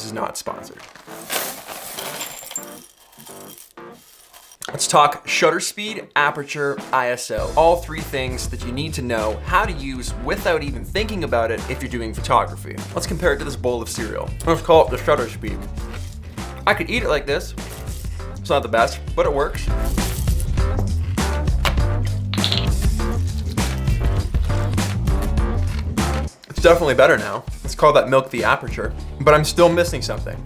is not sponsored. Let's talk shutter speed, aperture, ISO. All three things that you need to know how to use without even thinking about it if you're doing photography. Let's compare it to this bowl of cereal. Let's call it the shutter speed. I could eat it like this. It's not the best, but it works. It's definitely better now. Let's call that milk the aperture, but I'm still missing something.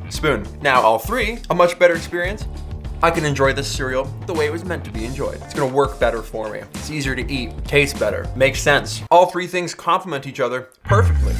Spoon. Now all three, a much better experience. I can enjoy this cereal the way it was meant to be enjoyed. It's gonna work better for me. It's easier to eat, tastes better, makes sense. All three things complement each other perfectly.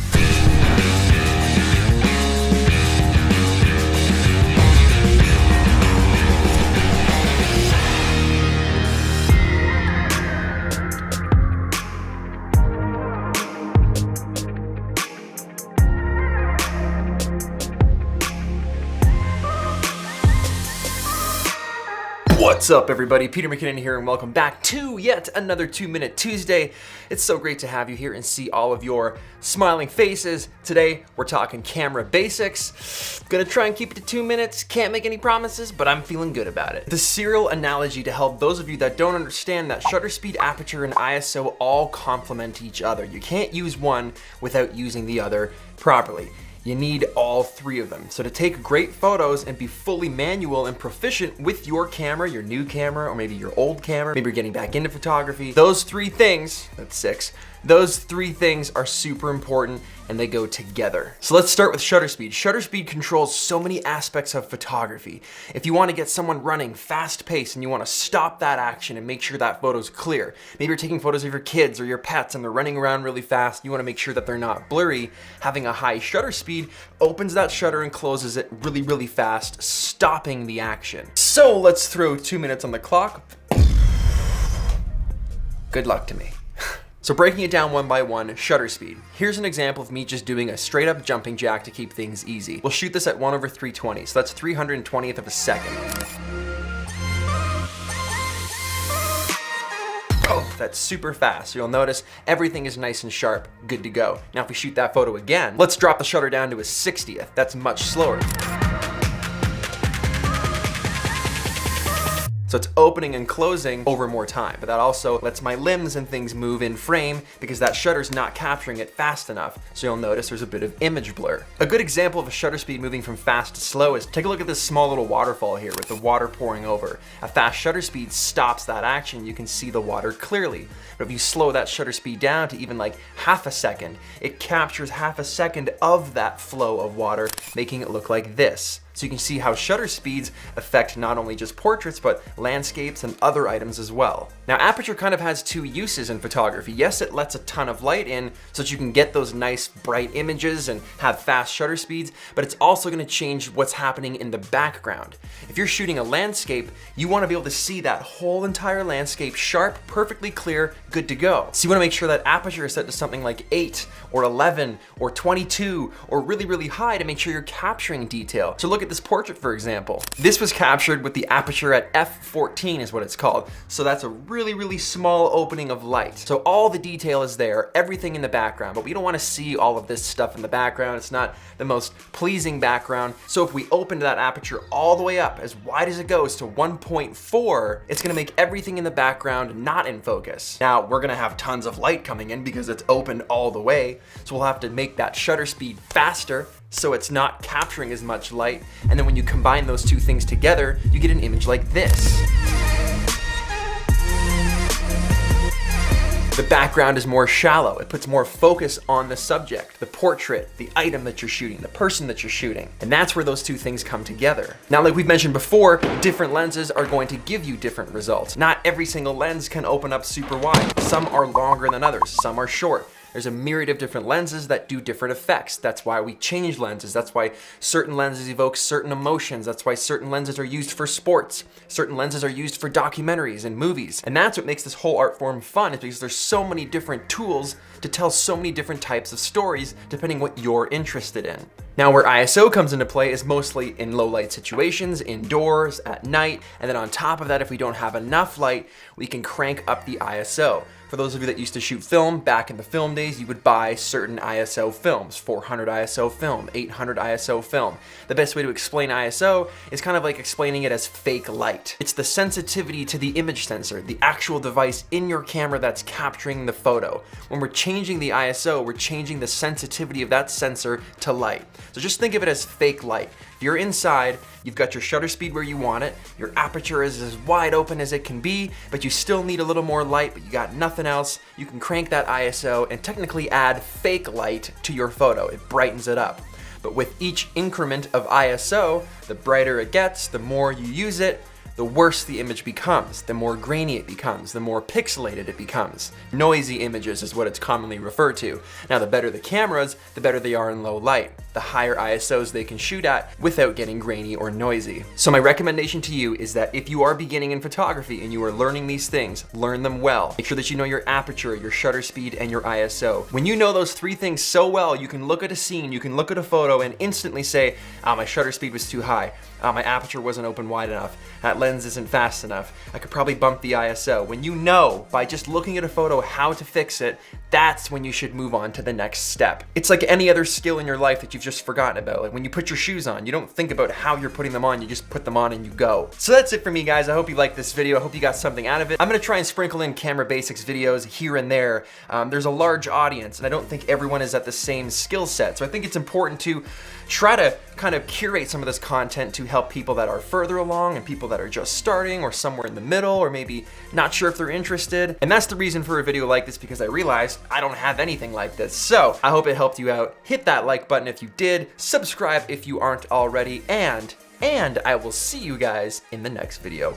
What's up, everybody? Peter McKinnon here, and welcome back to yet another 2-Minute Tuesday. It's so great to have you here and see all of your smiling faces. Today, we're talking camera basics. Gonna try and keep it to 2 minutes. Can't make any promises, but I'm feeling good about it. The serial analogy to help those of you that don't understand that shutter speed, aperture, and ISO all complement each other. You can't use one without using the other properly. You need all three of them. So to take great photos and be fully manual and proficient with your camera, your new camera, or maybe your old camera, maybe you're getting back into photography, those three things, that's 6, those three things are super important and they go together. So let's start with shutter speed. Shutter speed controls so many aspects of photography. If you want to get someone running fast paced and you want to stop that action and make sure that photo's clear, maybe you're taking photos of your kids or your pets and they're running around really fast, you want to make sure that they're not blurry, having a high shutter speed opens that shutter and closes it really, really fast, stopping the action. So let's throw 2 minutes on the clock. Good luck to me. So breaking it down one by one, shutter speed. Here's an example of me just doing a straight up jumping jack to keep things easy. We'll shoot this at 1/320, so that's 320th of a second. Oh, that's super fast. So you'll notice everything is nice and sharp, good to go. Now if we shoot that photo again, let's drop the shutter down to a 60th. That's much slower. So it's opening and closing over more time, but that also lets my limbs and things move in frame because that shutter's not capturing it fast enough. So you'll notice there's a bit of image blur. A good example of a shutter speed moving from fast to slow is take a look at this small little waterfall here with the water pouring over. A fast shutter speed stops that action. You can see the water clearly. But if you slow that shutter speed down to even like half a second, it captures half a second of that flow of water, making it look like this. So you can see how shutter speeds affect not only just portraits, but landscapes and other items as well. Now, aperture kind of has two uses in photography. Yes, it lets a ton of light in so that you can get those nice bright images and have fast shutter speeds, but it's also gonna change what's happening in the background. If you're shooting a landscape, you wanna be able to see that whole entire landscape sharp, perfectly clear, good to go. So you wanna make sure that aperture is set to something like 8 or 11 or 22 or really, really high to make sure you're capturing detail. So look at this portrait, for example. This was captured with the aperture at f14 is what it's called. So that's a really, really small opening of light. So all the detail is there, everything in the background, but we don't want to see all of this stuff in the background. It's not the most pleasing background. So if we opened that aperture all the way up, as wide as it goes to 1.4, it's gonna make everything in the background not in focus. Now, we're gonna have tons of light coming in because it's opened all the way. So we'll have to make that shutter speed faster so it's not capturing as much light. And then when you combine those two things together, you get an image like this. The background is more shallow. It puts more focus on the subject, the portrait, the item that you're shooting, the person that you're shooting. And that's where those two things come together. Now, like we've mentioned before, different lenses are going to give you different results. Not every single lens can open up super wide. Some are longer than others, some are short. There's a myriad of different lenses that do different effects. That's why we change lenses. That's why certain lenses evoke certain emotions. That's why certain lenses are used for sports. Certain lenses are used for documentaries and movies. And that's what makes this whole art form fun, is because there's so many different tools to tell so many different types of stories depending what you're interested in. Now, where ISO comes into play is mostly in low light situations, indoors, at night, and then on top of that, if we don't have enough light, we can crank up the ISO. For those of you that used to shoot film, back in the film days, you would buy certain ISO films, 400 ISO film, 800 ISO film. The best way to explain ISO is kind of like explaining it as fake light. It's the sensitivity to the image sensor, the actual device in your camera that's capturing the photo. When we're changing the ISO, we're changing the sensitivity of that sensor to light. So just think of it as fake light. If you're inside, you've got your shutter speed where you want it, your aperture is as wide open as it can be, but you still need a little more light, but you got nothing else, you can crank that ISO and technically add fake light to your photo. It brightens it up. But with each increment of ISO, the brighter it gets, the more you use it, the worse the image becomes, the more grainy it becomes, the more pixelated it becomes. Noisy images is what it's commonly referred to. Now, the better the cameras, the better they are in low light. The higher ISOs they can shoot at without getting grainy or noisy. So my recommendation to you is that if you are beginning in photography and you are learning these things, learn them well. Make sure that you know your aperture, your shutter speed, and your ISO. When you know those three things so well, you can look at a scene, you can look at a photo and instantly say, my shutter speed was too high. My aperture wasn't open wide enough. That lens isn't fast enough. I could probably bump the ISO. When you know by just looking at a photo how to fix it, that's when you should move on to the next step. It's like any other skill in your life that you've just forgotten about. Like when you put your shoes on, you don't think about how you're putting them on, you just put them on and you go. So that's it for me, guys. I hope you liked this video. I hope you got something out of it. I'm gonna try and sprinkle in camera basics videos here and there. There's a large audience and I don't think everyone is at the same skill set. So I think it's important to try to kind of curate some of this content to help people that are further along and people that are just starting or somewhere in the middle or maybe not sure if they're interested. And that's the reason for a video like this, because I realized I don't have anything like this. So I hope it helped you out. Hit that like button if you did, subscribe if you aren't already, and I will see you guys in the next video.